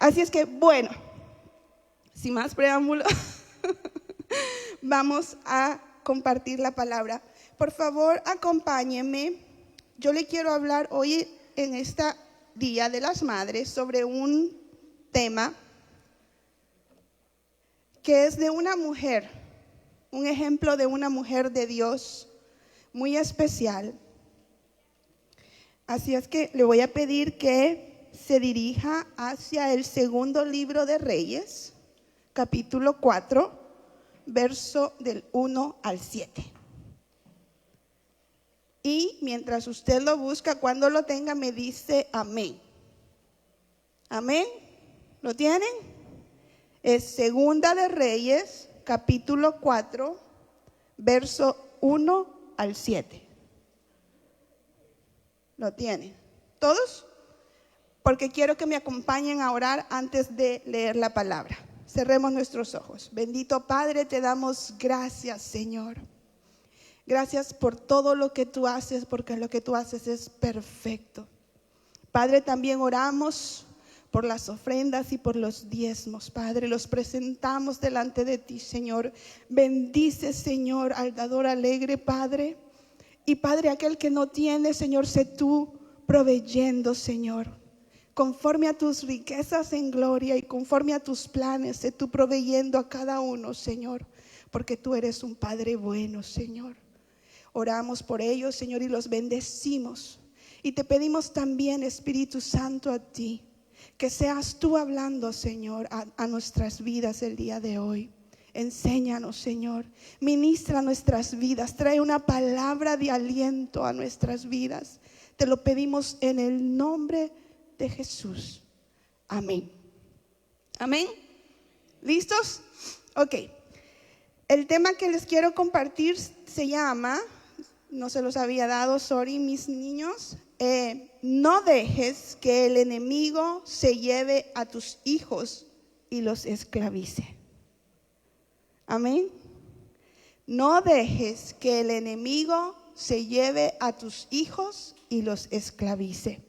Así es que, bueno, sin más preámbulo, vamos a compartir la palabra. Por favor, acompáñenme. Yo le quiero hablar hoy en este Día de las Madres sobre un tema que es de una mujer, un ejemplo de una mujer de Dios muy especial. Así es que le voy a pedir que se dirija hacia el segundo libro de Reyes, capítulo 4, verso del 1 al 7. Y mientras usted lo busca, cuando lo tenga, me dice amén. Amén. ¿Lo tienen? Es segunda de Reyes, capítulo 4, verso 1 al 7. ¿Lo tienen? ¿Todos? Porque quiero que me acompañen a orar antes de leer la palabra. Cerremos nuestros ojos. Bendito Padre, te damos gracias, Señor. Gracias por todo lo que tú haces, porque lo que tú haces es perfecto. Padre, también oramos por las ofrendas y por los diezmos, Padre. Los presentamos delante de ti, Señor. Bendice, Señor, al dador alegre, Padre. Y Padre, aquel que no tiene, Señor, sé tú proveyendo, Señor. Conforme a tus riquezas en gloria y conforme a tus planes, sé tú proveyendo a cada uno, Señor. Porque tú eres un Padre bueno, Señor. Oramos por ellos, Señor, y los bendecimos. Y te pedimos también, Espíritu Santo, a ti, que seas tú hablando, Señor, a nuestras vidas el día de hoy. Enséñanos, Señor, ministra nuestras vidas, trae una palabra de aliento a nuestras vidas. Te lo pedimos en el nombre de Jesús. Amén. Amén. ¿Listos? Ok. El tema que les quiero compartir se llama, no se los había dado, sorry mis niños, no dejes que el enemigo se lleve a tus hijos y los esclavice. Amén. No dejes que el enemigo se lleve a tus hijos y los esclavice.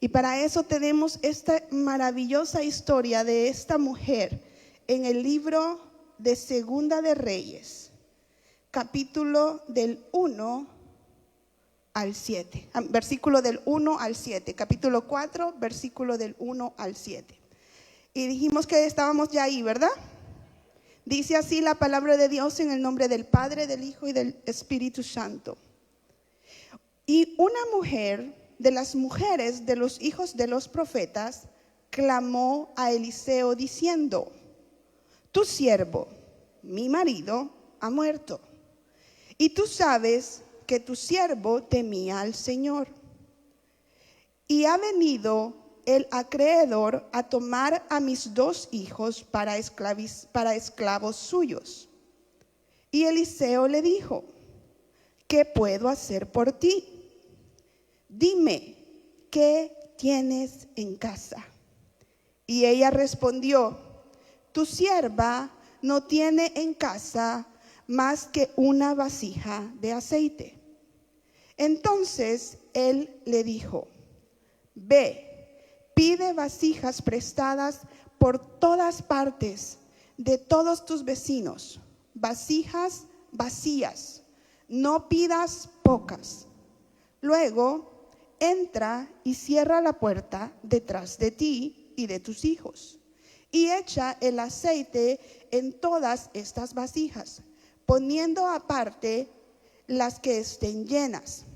Y para eso tenemos esta maravillosa historia de esta mujer en el libro de Segunda de Reyes, capítulo del 1 al 7, versículo del 1 al 7, capítulo 4, versículo del 1 al 7. Y dijimos que estábamos ya ahí, ¿verdad? Dice así la palabra de Dios en el nombre del Padre, del Hijo y del Espíritu Santo. Y una mujer de las mujeres de los hijos de los profetas clamó a Eliseo diciendo: tu siervo, mi marido, ha muerto. Y tú sabes que tu siervo temía al Señor. Y ha venido el acreedor a tomar a mis 2 hijos para esclavos suyos. Y Eliseo le dijo: ¿qué puedo hacer por ti? Dime, ¿qué tienes en casa? Y ella respondió: tu sierva no tiene en casa más que una vasija de aceite. Entonces él le dijo: ve, pide vasijas prestadas por todas partes de todos tus vecinos, vasijas vacías, no pidas pocas. Luego entra y cierra la puerta detrás de ti y de tus hijos, y echa el aceite en todas estas vasijas, poniendo aparte las que estén llenas.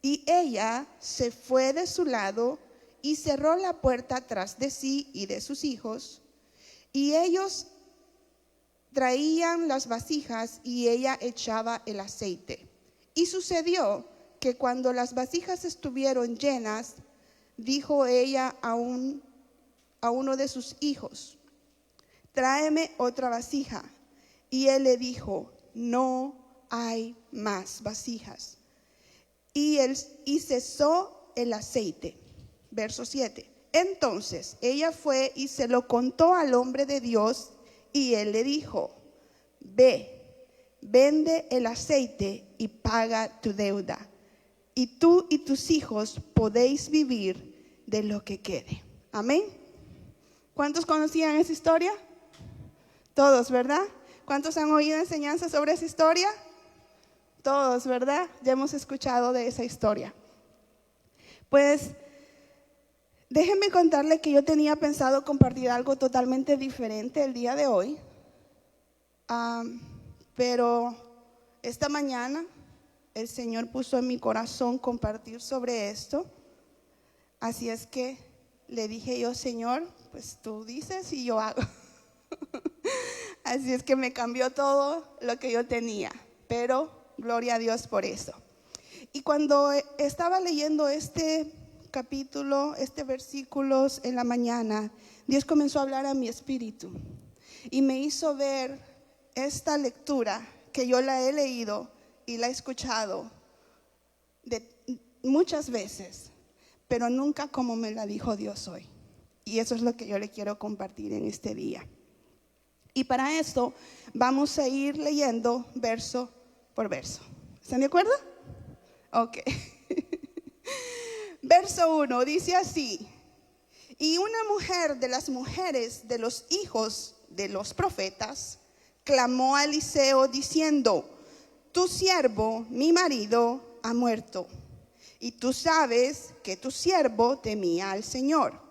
Y ella se fue de su lado y cerró la puerta tras de sí y de sus hijos. Y ellos traían las vasijas y ella echaba el aceite. Y sucedió que cuando las vasijas estuvieron llenas, dijo ella a uno de sus hijos: tráeme otra vasija. Y él le dijo: no hay más vasijas. Y cesó el aceite. Verso 7. Entonces ella fue y se lo contó al hombre de Dios, y él le dijo: ve, vende el aceite y paga tu deuda, y tú y tus hijos podéis vivir de lo que quede. Amén. ¿Cuántos conocían esa historia? Todos, ¿verdad? ¿Cuántos han oído enseñanzas sobre esa historia? Todos, ¿verdad? Ya hemos escuchado de esa historia. Pues déjenme contarle que yo tenía pensado compartir algo totalmente diferente el día de hoy. Pero esta mañana el Señor puso en mi corazón compartir sobre esto. Así es que le dije yo, Señor, pues tú dices y yo hago. Así es que me cambió todo lo que yo tenía, pero gloria a Dios por eso. Y cuando estaba leyendo este capítulo, versículos en la mañana, Dios comenzó a hablar a mi espíritu y me hizo ver esta lectura que yo la he leído y la he escuchado muchas veces, pero nunca como me la dijo Dios hoy. Y eso es lo que yo le quiero compartir en este día. Y para esto vamos a ir leyendo verso por verso. ¿Están de acuerdo? Ok. Verso 1 dice así: y una mujer de las mujeres de los hijos de los profetas clamó a Eliseo diciendo: tu siervo, mi marido, ha muerto, y tú sabes que tu siervo temía al Señor,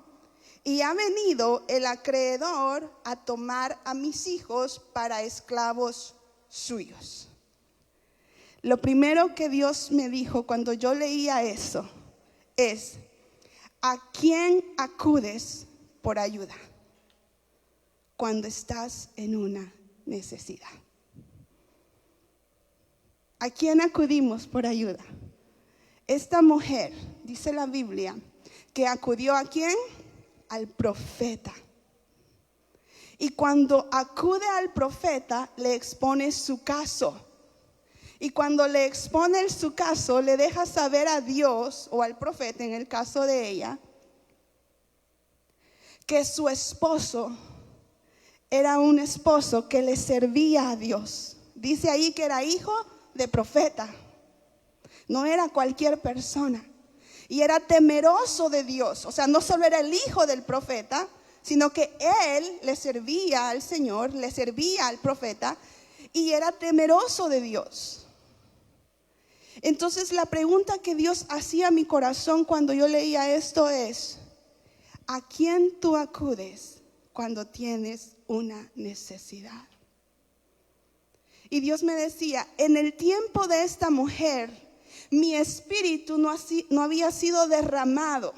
y ha venido el acreedor a tomar a mis hijos para esclavos suyos. Lo primero que Dios me dijo cuando yo leía eso es: ¿a quién acudes por ayuda cuando estás en una necesidad? ¿A quién acudimos por ayuda? Esta mujer, dice la Biblia, que acudió ¿a quién? Al profeta. Y cuando acude al profeta, le expone su caso. Y cuando le expone su caso, le deja saber a Dios o al profeta, en el caso de ella, que su esposo era un esposo que le servía a Dios. Dice ahí que era hijo de profeta. No era cualquier persona. Y era temeroso de Dios. O sea, no solo era el hijo del profeta, sino que él le servía al Señor, le servía al profeta y era temeroso de Dios. Entonces la pregunta que Dios hacía a mi corazón cuando yo leía esto es: ¿a quién tú acudes cuando tienes una necesidad? Y Dios me decía: en el tiempo de esta mujer, mi espíritu no había sido derramado.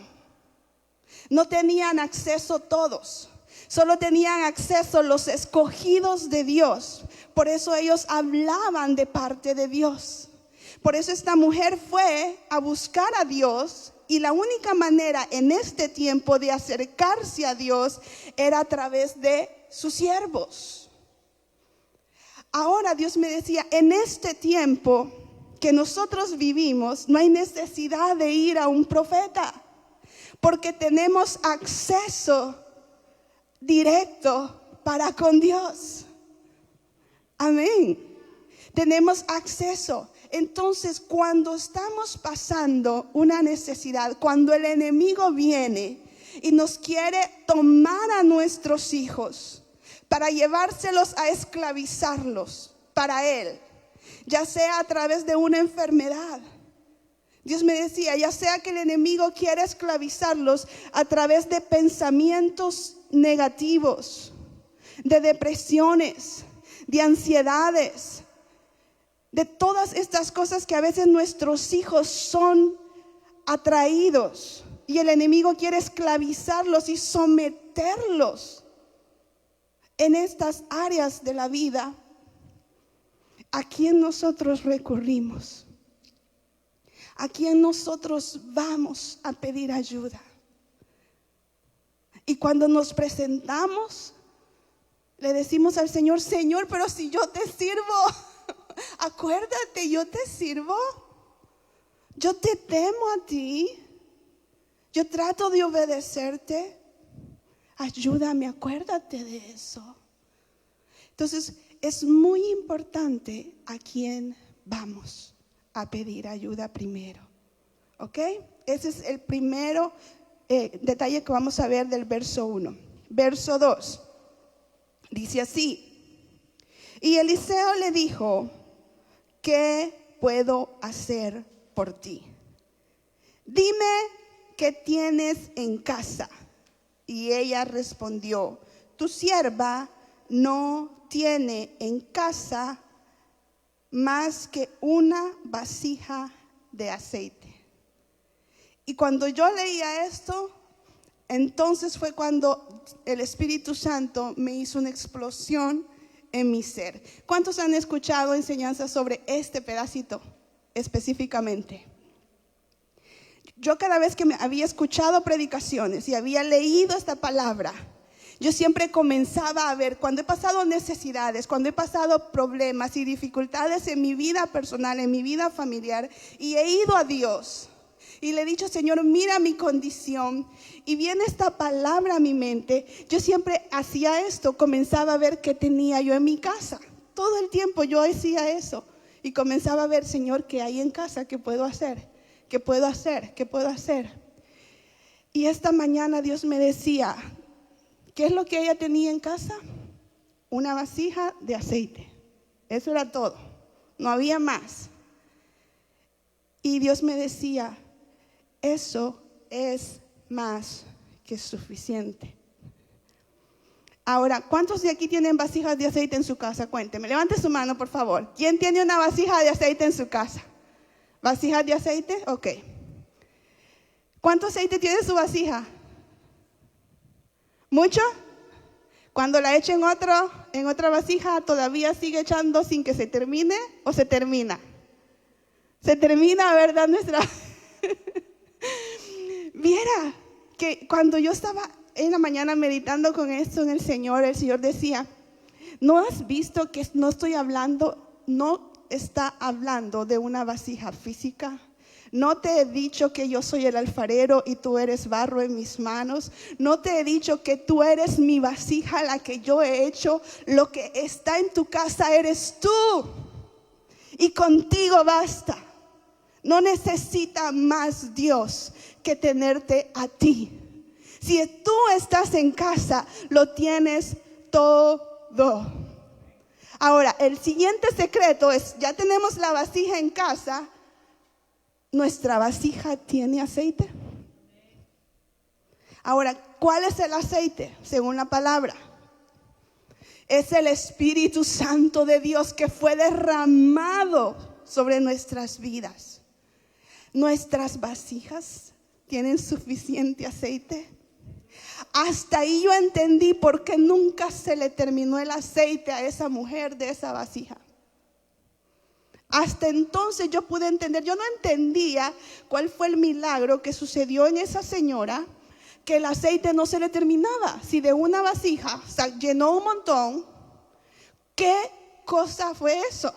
No tenían acceso todos, solo tenían acceso los escogidos de Dios. Por eso ellos hablaban de parte de Dios. Por eso esta mujer fue a buscar a Dios, y la única manera en este tiempo de acercarse a Dios era a través de sus siervos. Ahora Dios me decía: en este tiempo que nosotros vivimos, no hay necesidad de ir a un profeta, porque tenemos acceso directo para con Dios. Amén. Tenemos acceso. Entonces, cuando estamos pasando una necesidad, cuando el enemigo viene y nos quiere tomar a nuestros hijos para llevárselos a esclavizarlos para él, ya sea a través de una enfermedad. Dios me decía, ya sea que el enemigo quiera esclavizarlos a través de pensamientos negativos, de depresiones, de ansiedades, de todas estas cosas que a veces nuestros hijos son atraídos, y el enemigo quiere esclavizarlos y someterlos en estas áreas de la vida. ¿A quién nosotros recurrimos? ¿A quién nosotros vamos a pedir ayuda? Y cuando nos presentamos, le decimos al Señor: Señor, pero si yo te sirvo, acuérdate, yo te sirvo, yo te temo a ti, yo trato de obedecerte, ayúdame, acuérdate de eso. Entonces es muy importante a quién vamos a pedir ayuda primero, ¿ok? Ese es el primero detalle que vamos a ver del verso 1. verso 2. Dice así: y Eliseo le dijo, ¿qué puedo hacer por ti? Dime qué tienes en casa. Y ella respondió, tu sierva no tiene en casa más que una vasija de aceite. Y cuando yo leía esto, entonces fue cuando el Espíritu Santo me hizo una explosión en mi ser. ¿Cuántos han escuchado enseñanzas sobre este pedacito específicamente? Yo cada vez que me había escuchado predicaciones y había leído esta palabra, yo siempre comenzaba a ver, cuando he pasado necesidades, cuando he pasado problemas y dificultades en mi vida personal, en mi vida familiar, y he ido a Dios y le he dicho, Señor, mira mi condición, y viene esta palabra a mi mente, yo siempre hacía esto, comenzaba a ver qué tenía yo en mi casa. Todo el tiempo yo hacía eso y comenzaba a ver, Señor, qué hay en casa, qué puedo hacer, qué puedo hacer, qué puedo hacer. Y esta mañana Dios me decía, ¿qué es lo que ella tenía en casa? Una vasija de aceite. Eso era todo, no había más. Y Dios me decía, eso es más que suficiente. Ahora, ¿cuántos de aquí tienen vasijas de aceite en su casa? Cuénteme, levante su mano, por favor. ¿Quién tiene una vasija de aceite en su casa? ¿Vasijas de aceite? Ok. ¿Cuánto aceite tiene su vasija? ¿Mucho? Cuando la echa en otra vasija, ¿todavía sigue echando sin que se termine o se termina? Se termina, ¿verdad? Viera que cuando yo estaba en la mañana meditando con esto en el Señor decía, ¿no has visto que no está hablando de una vasija física? ¿No te he dicho que yo soy el alfarero y tú eres barro en mis manos? ¿No te he dicho que tú eres mi vasija, la que yo he hecho? Lo que está en tu casa eres tú, y contigo basta. No necesita más Dios que tenerte a ti. Si tú estás en casa, lo tienes todo. Ahora, el siguiente secreto es, ya tenemos la vasija en casa, ¿nuestra vasija tiene aceite? Ahora, ¿cuál es el aceite? Según la palabra, es el Espíritu Santo de Dios que fue derramado sobre nuestras vidas. ¿Nuestras vasijas tienen suficiente aceite? Hasta ahí yo entendí por qué nunca se le terminó el aceite a esa mujer de esa vasija. Hasta entonces yo pude entender, yo no entendía cuál fue el milagro que sucedió en esa señora, que el aceite no se le terminaba. Si de una vasija llenó un montón, ¿qué cosa fue eso?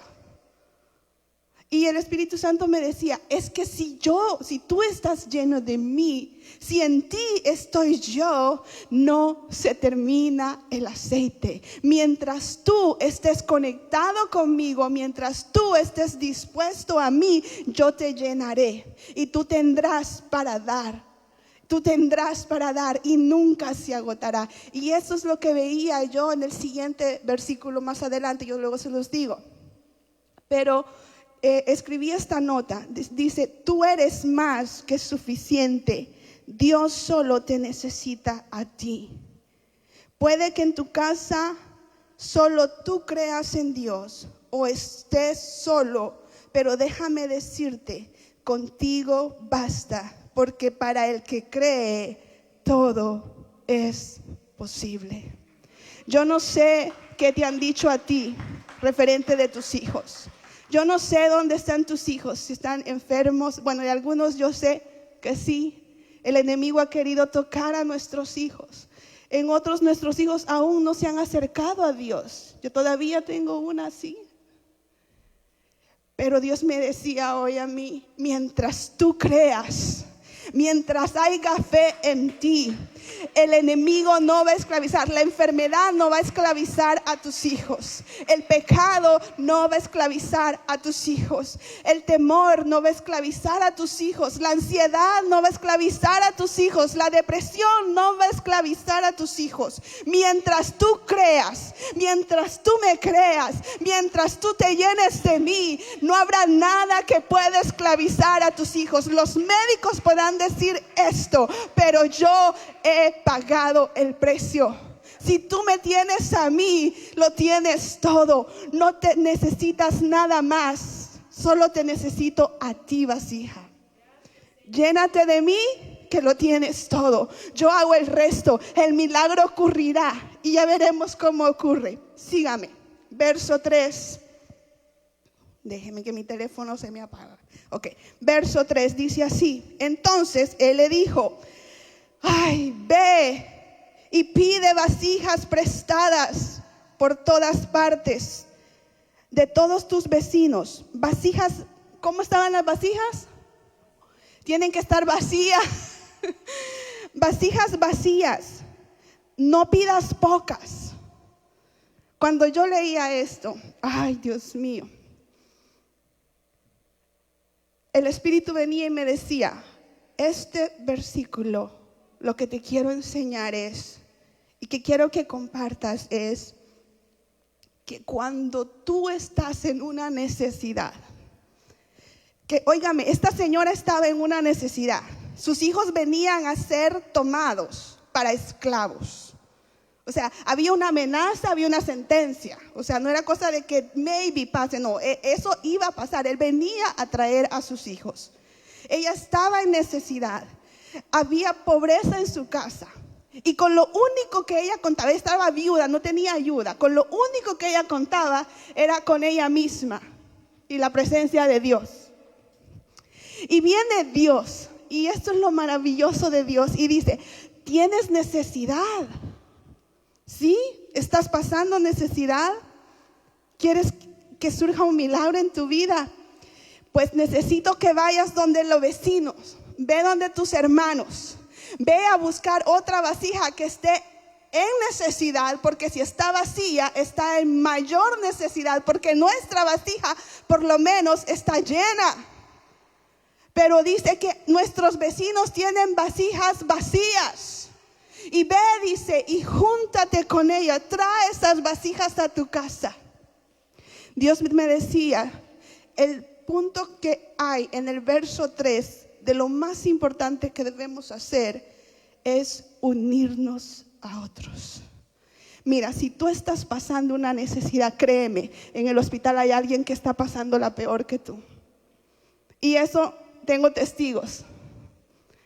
Y el Espíritu Santo me decía, es que si tú estás lleno de mí, si en ti estoy yo, no se termina el aceite. Mientras tú estés conectado conmigo, mientras tú estés dispuesto a mí, yo te llenaré y tú tendrás para dar. Tú tendrás para dar y nunca se agotará. Y eso es lo que veía yo en el siguiente versículo más adelante, yo luego se los digo. Pero escribí esta nota, dice, tú eres más que suficiente, Dios solo te necesita a ti. Puede que en tu casa solo tú creas en Dios o estés solo, pero déjame decirte, contigo basta, porque para el que cree todo es posible. Yo no sé qué te han dicho a ti referente de tus hijos. Yo no sé dónde están tus hijos, si están enfermos. Bueno, y algunos yo sé que sí. El enemigo ha querido tocar a nuestros hijos. En otros, nuestros hijos aún no se han acercado a Dios. Yo todavía tengo una así. Pero Dios me decía hoy a mí, mientras tú creas, Mientras haya fe en ti, el enemigo no va a esclavizar, la enfermedad no va a esclavizar a tus hijos, el pecado no va a esclavizar a tus hijos, el temor no va a esclavizar a tus hijos, la ansiedad no va a esclavizar a tus hijos, la depresión no va a esclavizar a tus hijos. Mientras tú creas, mientras tú me creas, mientras tú te llenes de mí, no habrá nada que pueda esclavizar a tus hijos. Los médicos podrán decir esto, pero yo he pagado el precio. Si tú me tienes a mí, lo tienes todo. No te necesitas nada más, solo te necesito a ti, vasija. Llénate de mí, que lo tienes todo. Yo hago el resto, el milagro ocurrirá y ya veremos cómo ocurre. Sígame, verso 3. Déjeme que mi teléfono se me apaga. Ok, verso 3 dice así: entonces él le dijo, ay, ve y pide vasijas prestadas por todas partes de todos tus vecinos. Vasijas, ¿cómo estaban las vasijas? Tienen que estar vacías. Vasijas vacías. No pidas pocas. Cuando yo leía esto, ay, Dios mío, el Espíritu venía y me decía, este versículo, lo que te quiero enseñar es, y que quiero que compartas es, que cuando tú estás en una necesidad, que óigame, esta señora estaba en una necesidad, sus hijos venían a ser tomados para esclavos. O sea, había una amenaza, había una sentencia. O sea, no era cosa de que maybe pase, no, eso iba a pasar. Él venía a traer a sus hijos. Ella estaba en necesidad. Había pobreza en su casa. Y con lo único que ella contaba, estaba viuda, no tenía ayuda. Con lo único que ella contaba era con ella misma y la presencia de Dios. Y viene Dios, y esto es lo maravilloso de Dios, y dice, ¿tienes necesidad? ¿Sí? ¿Estás pasando necesidad? ¿Quieres que surja un milagro en tu vida? Pues necesito que vayas donde los vecinos, ve donde tus hermanos, ve a buscar otra vasija que esté en necesidad, porque si está vacía, está en mayor necesidad, porque nuestra vasija por lo menos está llena. Pero dice que nuestros vecinos tienen vasijas vacías. Y ve, dice, y júntate con ella, trae esas vasijas a tu casa. Dios me decía, el punto que hay en el verso 3 de lo más importante que debemos hacer es unirnos a otros. Mira, si tú estás pasando una necesidad, créeme, en el hospital hay alguien que está pasando la peor que tú. Y eso tengo testigos.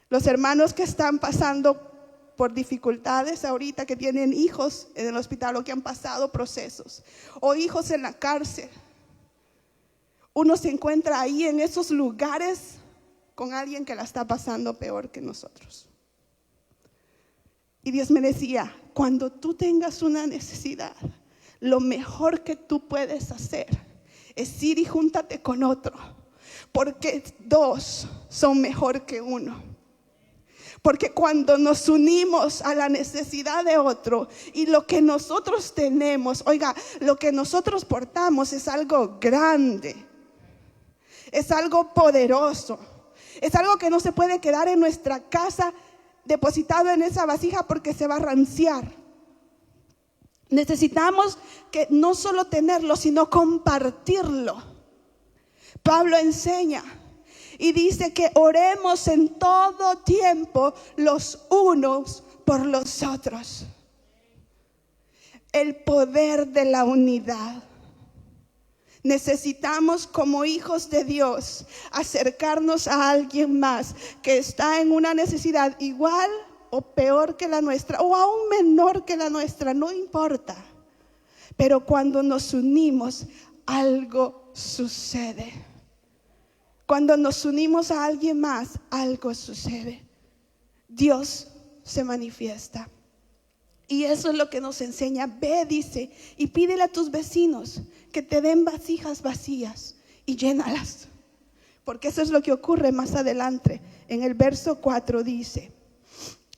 Los hermanos que están pasando por dificultades ahorita, que tienen hijos en el hospital o que han pasado procesos, o hijos en la cárcel. Uno se encuentra ahí en esos lugares con alguien que la está pasando peor que nosotros. Y Dios me decía, cuando tú tengas una necesidad, lo mejor que tú puedes hacer es ir y júntate con otro, porque dos son mejor que uno. Porque cuando nos unimos a la necesidad de otro y lo que nosotros tenemos, oiga, lo que nosotros portamos es algo grande, es algo poderoso, es algo que no se puede quedar en nuestra casa depositado en esa vasija porque se va a ranciar. Necesitamos que no solo tenerlo, sino compartirlo. Pablo enseña y dice que oremos en todo tiempo los unos por los otros. El poder de la unidad. Necesitamos como hijos de Dios acercarnos a alguien más que está en una necesidad igual o peor que la nuestra, o aún menor que la nuestra, no importa. Pero cuando nos unimos, algo sucede. Cuando nos unimos a alguien más, algo sucede. Dios se manifiesta. Y eso es lo que nos enseña. Ve, dice, y pídele a tus vecinos que te den vasijas vacías y llénalas. porque eso es lo que ocurre más adelante. En el verso 4 dice,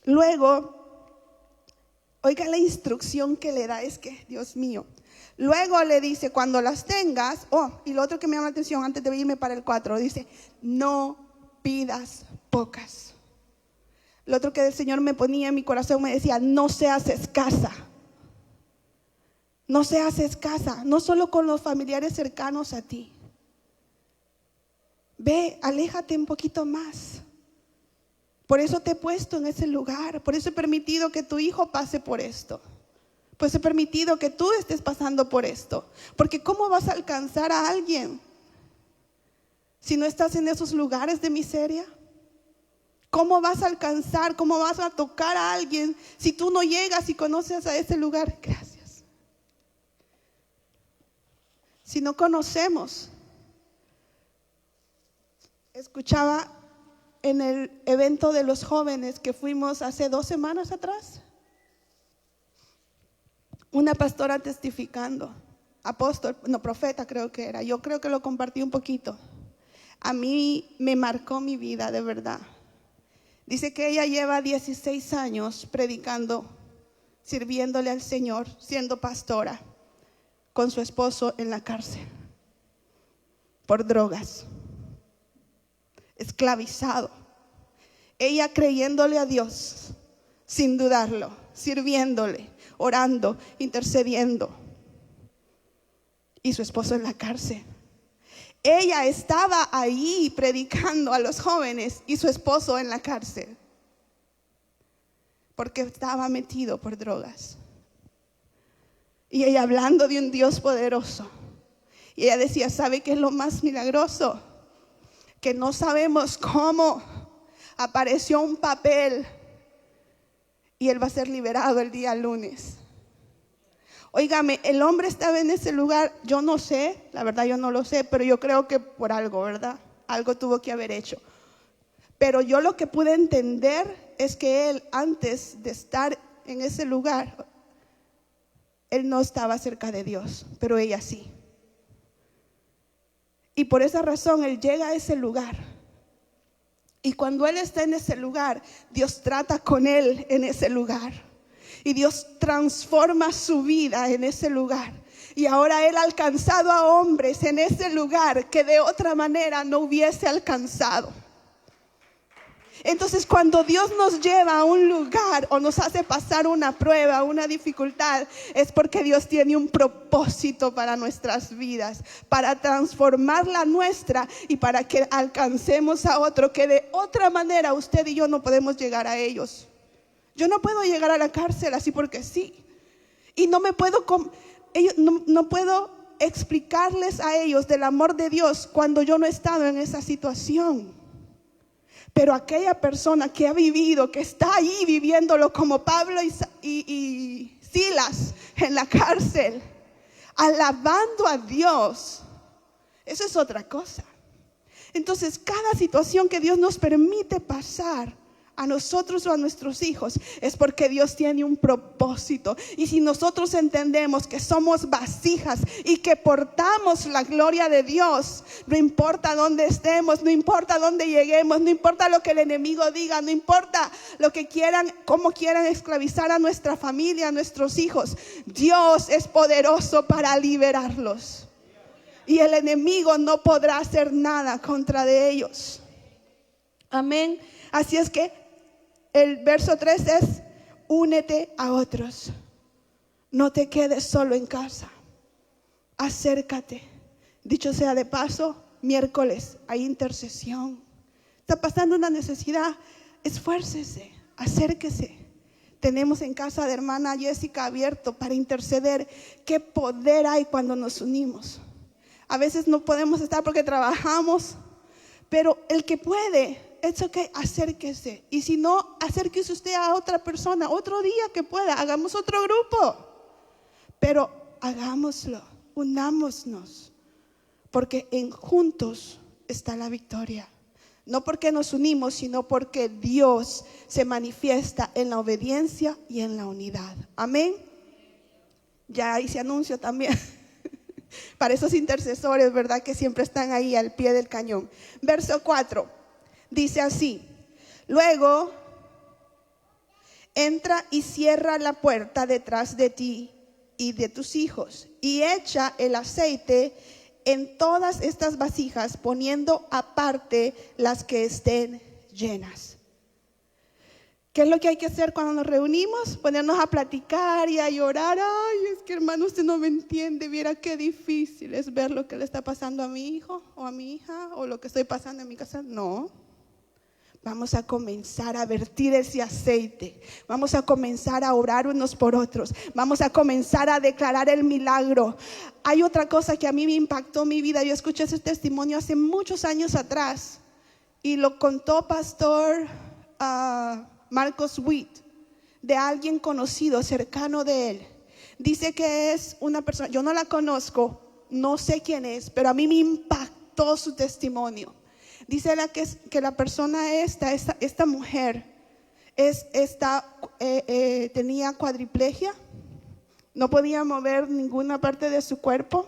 luego, oiga la instrucción que le da, es que, Dios mío. Luego le dice, cuando las tengas, y lo otro que me llama la atención antes de irme para el 4, dice, no pidas pocas. Lo otro que el Señor me ponía en mi corazón me decía, no seas escasa. No seas escasa, no solo con los familiares cercanos a ti. Ve, aléjate un poquito más. Por eso te he puesto en ese lugar. Por eso he permitido que tu hijo pase por esto. Pues he permitido que tú estés pasando por esto. Porque ¿cómo vas a alcanzar a alguien si no estás en esos lugares de miseria? ¿Cómo vas a alcanzar, cómo vas a tocar a alguien si tú no llegas y conoces a ese lugar? Gracias. Si no conocemos. Escuchaba en el evento de los jóvenes que fuimos hace 2 semanas atrás, una pastora testificando, profeta creo que era, yo creo que lo compartí un poquito. A mí me marcó mi vida de verdad. Dice que ella lleva 16 años predicando, sirviéndole al Señor, siendo pastora, con su esposo en la cárcel, por drogas, esclavizado. Ella creyéndole a Dios, sin dudarlo, sirviéndole, orando, intercediendo. Y su esposo en la cárcel. Ella estaba ahí predicando a los jóvenes y su esposo en la cárcel. Porque estaba metido por drogas. Y ella hablando de un Dios poderoso. Y ella decía, ¿sabe qué es lo más milagroso? Que no sabemos cómo apareció un papel y él va a ser liberado el día lunes. Óigame, el hombre estaba en ese lugar, yo no sé, la verdad yo no lo sé, pero yo creo que por algo, ¿verdad? Algo tuvo que haber hecho. Pero yo lo que pude entender es que él, antes de estar en ese lugar, él no estaba cerca de Dios, pero ella sí. Y por esa razón él llega a ese lugar. Y cuando él está en ese lugar, Dios trata con él en ese lugar. Y Dios transforma su vida en ese lugar. Y ahora él ha alcanzado a hombres en ese lugar que de otra manera no hubiese alcanzado. Entonces cuando Dios nos lleva a un lugar o nos hace pasar una prueba, una dificultad, es porque Dios tiene un propósito para nuestras vidas, para transformar la nuestra y para que alcancemos a otro que de otra manera usted y yo no podemos llegar a ellos. Yo no puedo llegar a la cárcel así porque sí. Y no puedo explicarles a ellos del amor de Dios cuando yo no he estado en esa situación. Pero aquella persona que ha vivido, que está ahí viviéndolo como Pablo y Silas en la cárcel, alabando a Dios, eso es otra cosa. Entonces, cada situación que Dios nos permite pasar, a nosotros o a nuestros hijos, es porque Dios tiene un propósito. Y si nosotros entendemos que somos vasijas y que portamos la gloria de Dios, no importa dónde estemos, no importa dónde lleguemos, no importa lo que el enemigo diga, no importa lo que quieran, cómo quieran esclavizar a nuestra familia, a nuestros hijos, Dios es poderoso para liberarlos. Y el enemigo no podrá hacer nada contra de ellos. Amén. Así es que el verso 3 es, únete a otros. No te quedes solo en casa. Acércate. Dicho sea de paso, miércoles hay intercesión. Está pasando una necesidad, esfuércese, acérquese. Tenemos en casa de hermana Jessica abierto para interceder. Qué poder hay cuando nos unimos. A veces no podemos estar porque trabajamos, pero el que puede, es ok, acérquese. Y si no, acérquese usted a otra persona, otro día que pueda, hagamos otro grupo. Pero hagámoslo, unámonos, porque en juntos está la victoria. No porque nos unimos, sino porque Dios se manifiesta en la obediencia y en la unidad. Amén. Ya hice anuncio también. Para esos intercesores, ¿verdad? Que siempre están ahí al pie del cañón. Verso 4, dice así: luego entra y cierra la puerta detrás de ti y de tus hijos, y echa el aceite en todas estas vasijas, poniendo aparte las que estén llenas. ¿Qué es lo que hay que hacer cuando nos reunimos? Ponernos a platicar y a llorar. Ay, es que hermano, usted no me entiende. Viera qué difícil es ver lo que le está pasando a mi hijo o a mi hija, o lo que estoy pasando en mi casa. No. Vamos a comenzar a vertir ese aceite. Vamos a comenzar a orar unos por otros. Vamos a comenzar a declarar el milagro. Hay otra cosa que a mí me impactó mi vida. Yo escuché ese testimonio hace muchos años atrás y lo contó pastor Marcos Witt, de alguien conocido, cercano de él. Dice que es una persona, yo no la conozco, no sé quién es, pero a mí me impactó su testimonio. Dice que la persona esta mujer tenía cuadriplegia, no podía mover ninguna parte de su cuerpo,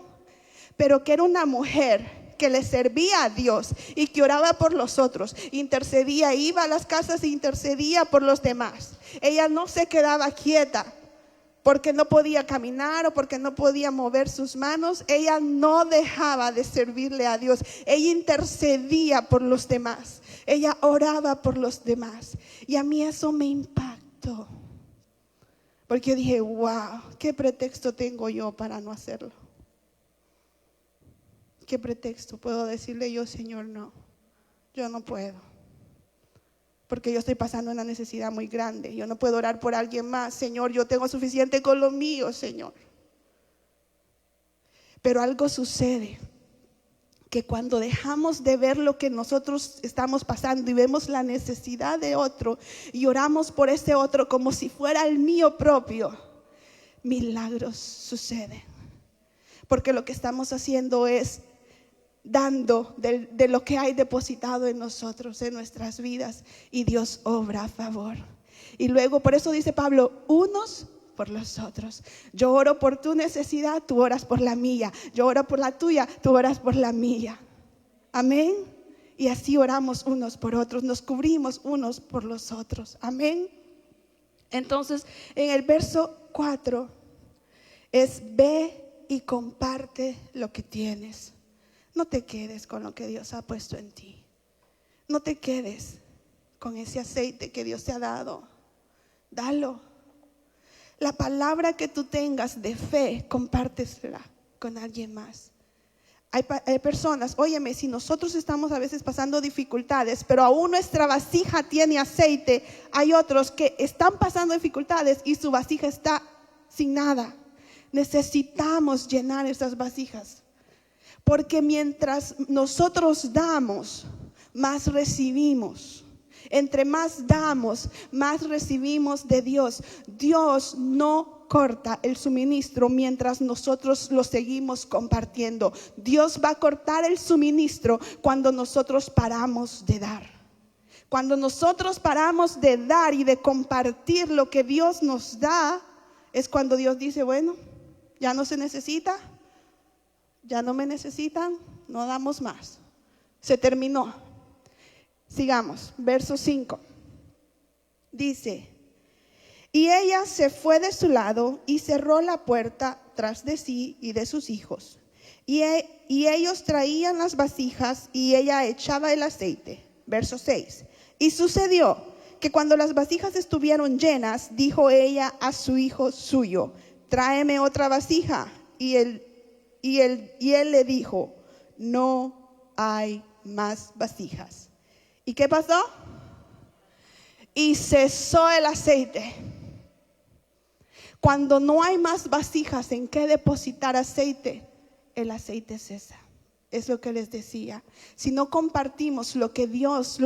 pero que era una mujer que le servía a Dios y que oraba por los otros, intercedía, iba a las casas e intercedía por los demás. Ella no se quedaba quieta porque no podía caminar o porque no podía mover sus manos. Ella no dejaba de servirle a Dios. Ella intercedía por los demás. Ella oraba por los demás. Y a mí eso me impactó, porque yo dije, wow, ¿qué pretexto tengo yo para no hacerlo? ¿Qué pretexto puedo decirle yo, Señor? No, yo no puedo, porque yo estoy pasando una necesidad muy grande. Yo no puedo orar por alguien más. Señor, yo tengo suficiente con lo mío, Señor. Pero algo sucede, que cuando dejamos de ver lo que nosotros estamos pasando y vemos la necesidad de otro y oramos por ese otro como si fuera el mío propio, milagros suceden. Porque lo que estamos haciendo es dando de lo que hay depositado en nosotros, en nuestras vidas, y Dios obra a favor. Y luego, por eso dice Pablo, unos por los otros. Yo oro por tu necesidad, tú oras por la mía. Yo oro por la tuya, tú oras por la mía. Amén. Y así oramos unos por otros, nos cubrimos unos por los otros. Amén. Entonces, en el verso 4 es: ve y comparte lo que tienes. No te quedes con lo que Dios ha puesto en ti. No te quedes con ese aceite que Dios te ha dado. Dalo. La palabra que tú tengas de fe, compártesela con alguien más. Hay personas, óyeme, si nosotros estamos a veces pasando dificultades, pero aún nuestra vasija tiene aceite, hay otros que están pasando dificultades y su vasija está sin nada. Necesitamos llenar esas vasijas, porque mientras nosotros damos, más recibimos. Entre más damos, más recibimos de Dios. Dios no corta el suministro mientras nosotros lo seguimos compartiendo. Dios va a cortar el suministro cuando nosotros paramos de dar. Cuando nosotros paramos de dar y de compartir lo que Dios nos da, es cuando Dios dice, bueno, ya no se necesita, ya no me necesitan, no damos más. Se terminó. Sigamos, verso 5. Dice: y ella se fue de su lado y cerró la puerta tras de sí y de sus hijos. Y ellos traían las vasijas y ella echaba el aceite. Verso 6. Y sucedió que cuando las vasijas estuvieron llenas, dijo ella a su hijo suyo: tráeme otra vasija. Y él le dijo: no hay más vasijas. ¿Y qué pasó? Y cesó el aceite. Cuando no hay más vasijas en que depositar aceite, el aceite cesa. Es lo que les decía. Si no compartimos lo que Dios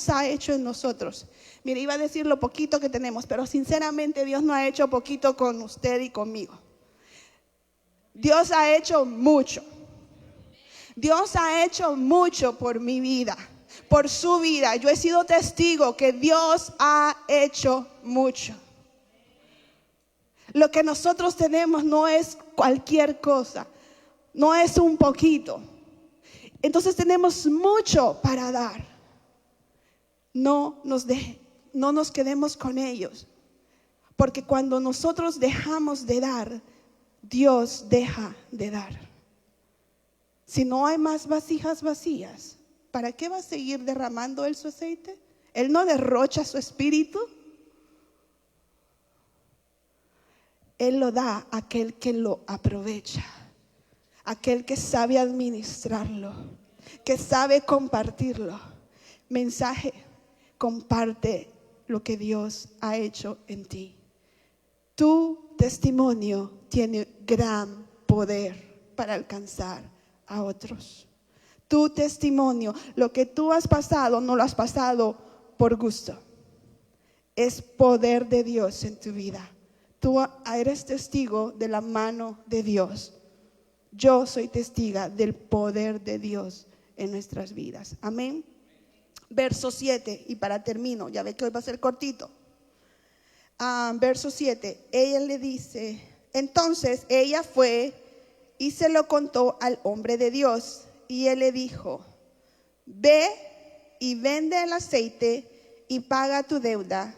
ha hecho en nosotros. Mire, iba a decir lo poquito que tenemos, pero sinceramente Dios no ha hecho poquito con usted y conmigo. Dios ha hecho mucho. Dios ha hecho mucho por mi vida, por su vida. Yo he sido testigo que Dios ha hecho mucho. Lo que nosotros tenemos no es cualquier cosa. no es un poquito. Entonces tenemos mucho para dar. No nos quedemos con ellos, porque cuando nosotros dejamos de dar, Dios deja de dar. Si no hay más vasijas vacías, ¿para qué va a seguir derramando Él su aceite? Él no derrocha su espíritu. Él lo da a aquel que lo aprovecha, aquel que sabe administrarlo, que sabe compartirlo. Mensaje: comparte lo que Dios ha hecho en ti. Tu testimonio tiene gran poder para alcanzar a otros. Tu testimonio, lo que tú has pasado, no lo has pasado por gusto. Es poder de Dios en tu vida. Tú eres testigo de la mano de Dios. Yo soy testiga del poder de Dios en nuestras vidas. Amén. Verso 7, y para termino, ya ve que hoy va a ser cortito. Verso 7, ella le dice, entonces ella fue y se lo contó al hombre de Dios, y él le dijo, ve y vende el aceite y paga tu deuda,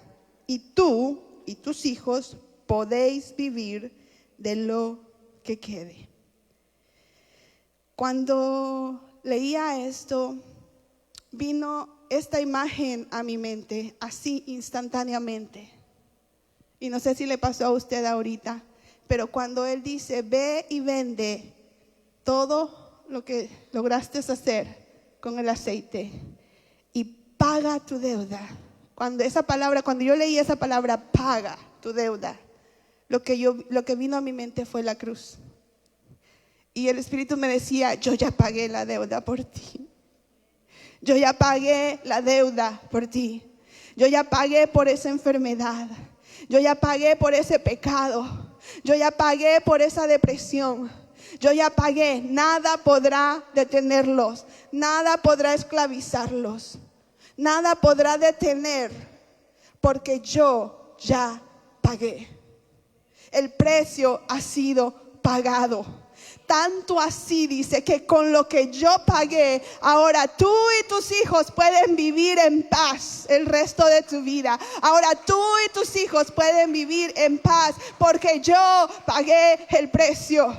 y tú y tus hijos podéis vivir de lo que quede. Cuando leía esto, vino esta imagen a mi mente, así instantáneamente. Y no sé si le pasó a usted ahorita, pero cuando él dice, ve y vende todo lo que lograste hacer con el aceite y paga tu deuda. Cuando yo leí esa palabra, paga tu deuda, lo que vino a mi mente fue la cruz. Y el Espíritu me decía, yo ya pagué la deuda por ti. Yo ya pagué la deuda por ti. Yo ya pagué por esa enfermedad. Yo ya pagué por ese pecado. Yo ya pagué por esa depresión. Yo ya pagué. Nada podrá detenerlos. Nada podrá esclavizarlos. Nada podrá detener, porque yo ya pagué. El precio ha sido pagado. Tanto así, dice, que con lo que yo pagué, ahora tú y tus hijos pueden vivir en paz el resto de tu vida. Ahora tú y tus hijos pueden vivir en paz, porque yo pagué el precio.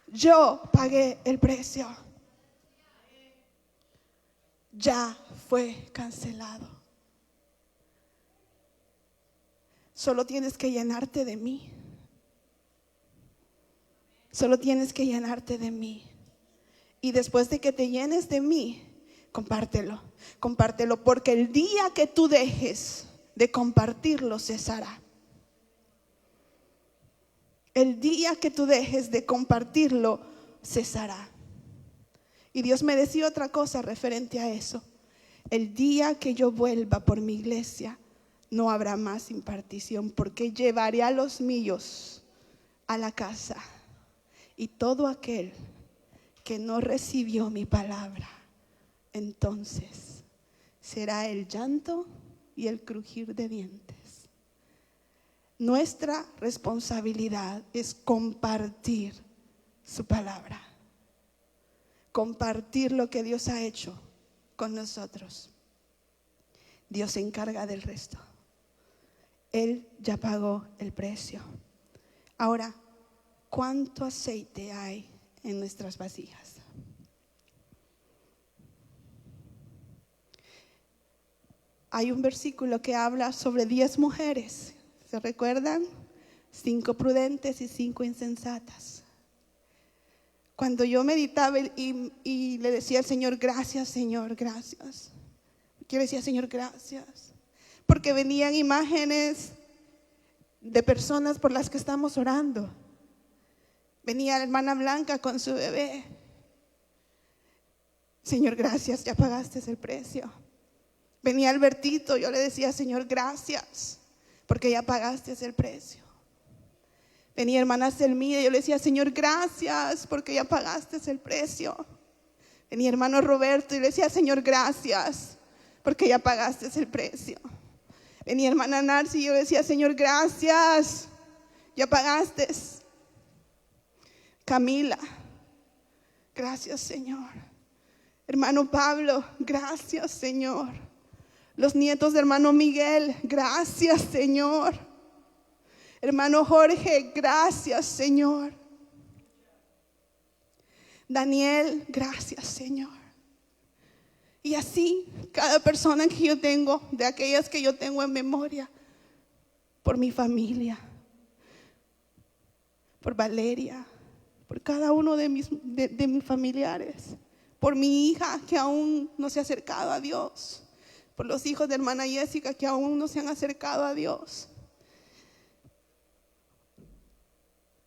Yo pagué el precio. Ya fue cancelado. Solo tienes que llenarte de mí. Solo tienes que llenarte de mí. Y después de que te llenes de mí, compártelo. Compártelo, porque el día que tú dejes de compartirlo, cesará. El día que tú dejes de compartirlo, cesará. Y Dios me decía otra cosa referente a eso. El día que yo vuelva por mi iglesia, no habrá más impartición, porque llevaré a los míos a la casa. Y todo aquel que no recibió mi palabra, entonces será el llanto y el crujir de dientes. Nuestra responsabilidad es compartir su palabra. Compartir lo que Dios ha hecho con nosotros. Dios se encarga del resto. Él ya pagó el precio. Ahora, ¿cuánto aceite hay en nuestras vasijas? Hay un versículo que habla sobre 10 mujeres. ¿Se recuerdan? 5 prudentes y 5 insensatas. Cuando yo meditaba y le decía al Señor, gracias Señor, gracias. Yo le decía, Señor, gracias. Porque venían imágenes de personas por las que estamos orando. Venía la hermana Blanca con su bebé. Señor, gracias, ya pagaste el precio. Venía Albertito, yo le decía, Señor, gracias, porque ya pagaste el precio. Venía hermana Selmida, yo le decía, Señor, gracias, porque ya pagaste el precio. Venía hermano Roberto y le decía, Señor, gracias, porque ya pagaste el precio. Venía hermana Narci y yo le decía, Señor, gracias, ya pagaste. Camila, gracias, Señor. Hermano Pablo, gracias, Señor. Los nietos de hermano Miguel, gracias, Señor. Hermano Jorge, gracias, Señor. Daniel, gracias, Señor. Y así, cada persona que yo tengo, de aquellas que yo tengo en memoria, por mi familia, por Valeria, por cada uno de mis familiares, por mi hija que aún no se ha acercado a Dios, por los hijos de hermana Jessica que aún no se han acercado a Dios.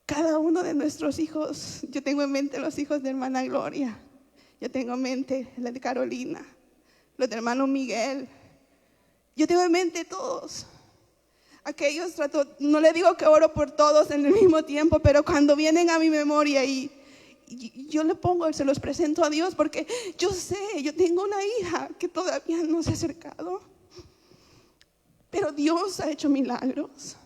Cada uno de nuestros hijos, yo tengo en mente los hijos de hermana Gloria, yo tengo en mente la de Carolina, los de hermano Miguel, yo tengo en mente todos. Aquellos no le digo que oro por todos en el mismo tiempo, pero cuando vienen a mi memoria y yo le pongo, se los presento a Dios, porque yo sé, yo tengo una hija que todavía no se ha acercado, pero Dios ha hecho milagros.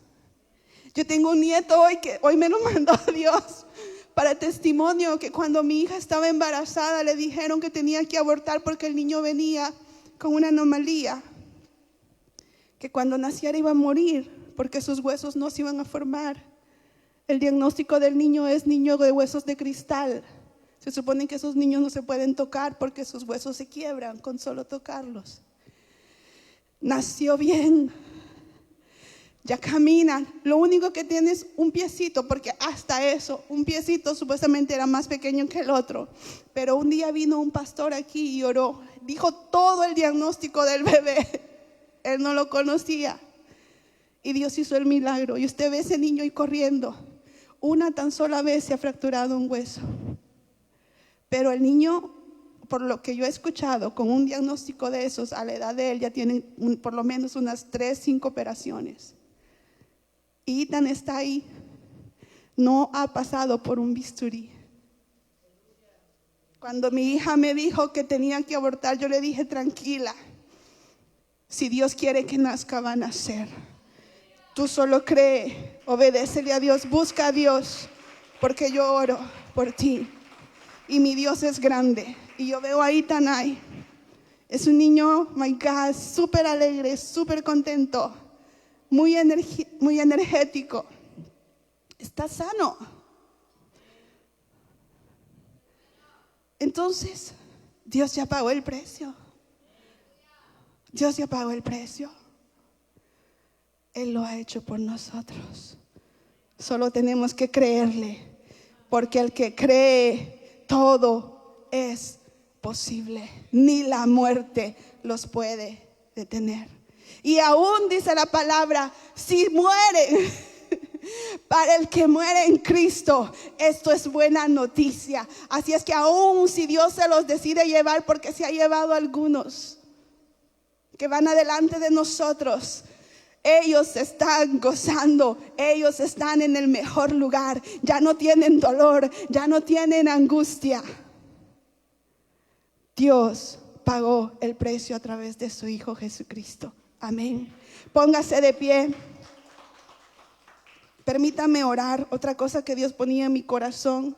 Yo tengo un nieto hoy que hoy me lo mandó Dios para testimonio, que cuando mi hija estaba embarazada le dijeron que tenía que abortar porque el niño venía con una anomalía, que cuando naciera iba a morir porque sus huesos no se iban a formar. El diagnóstico del niño es niño de huesos de cristal. Se supone que esos niños no se pueden tocar porque sus huesos se quiebran con solo tocarlos. Nació bien, ya caminan. Lo único que tiene es un piecito, porque hasta eso, un piecito supuestamente era más pequeño que el otro. Pero un día vino un pastor aquí y oró, dijo todo el diagnóstico del bebé. Él no lo conocía y Dios hizo el milagro. Y usted ve ese niño y corriendo. Una tan sola vez se ha fracturado un hueso, pero el niño, por lo que yo he escuchado, con un diagnóstico de esos a la edad de él ya tiene por lo menos unas 3, 5 operaciones. Y Ethan está ahí, no ha pasado por un bisturí. Cuando mi hija me dijo que tenía que abortar, yo le dije, tranquila, si Dios quiere que nazca, va a nacer. Tú solo cree, obedécele a Dios, busca a Dios, porque yo oro por ti. Y mi Dios es grande. Y yo veo a Ethan ahí. Es un niño, my God, súper alegre, súper contento, muy energético. Está sano. Entonces, Dios ya pagó el precio. Dios ya pagó el precio. Él lo ha hecho por nosotros. Solo tenemos que creerle, porque el que cree, todo es posible. Ni la muerte los puede detener. Y aún dice la palabra, si mueren, para el que muere en Cristo, esto es buena noticia. Así es que aún si Dios se los decide llevar, porque se ha llevado a algunos que van adelante de nosotros, ellos están gozando, ellos están en el mejor lugar, ya no tienen dolor, ya no tienen angustia. Dios pagó el precio a través de su Hijo Jesucristo. Amén. Póngase de pie. Permítame orar. Otra cosa que Dios ponía en mi corazón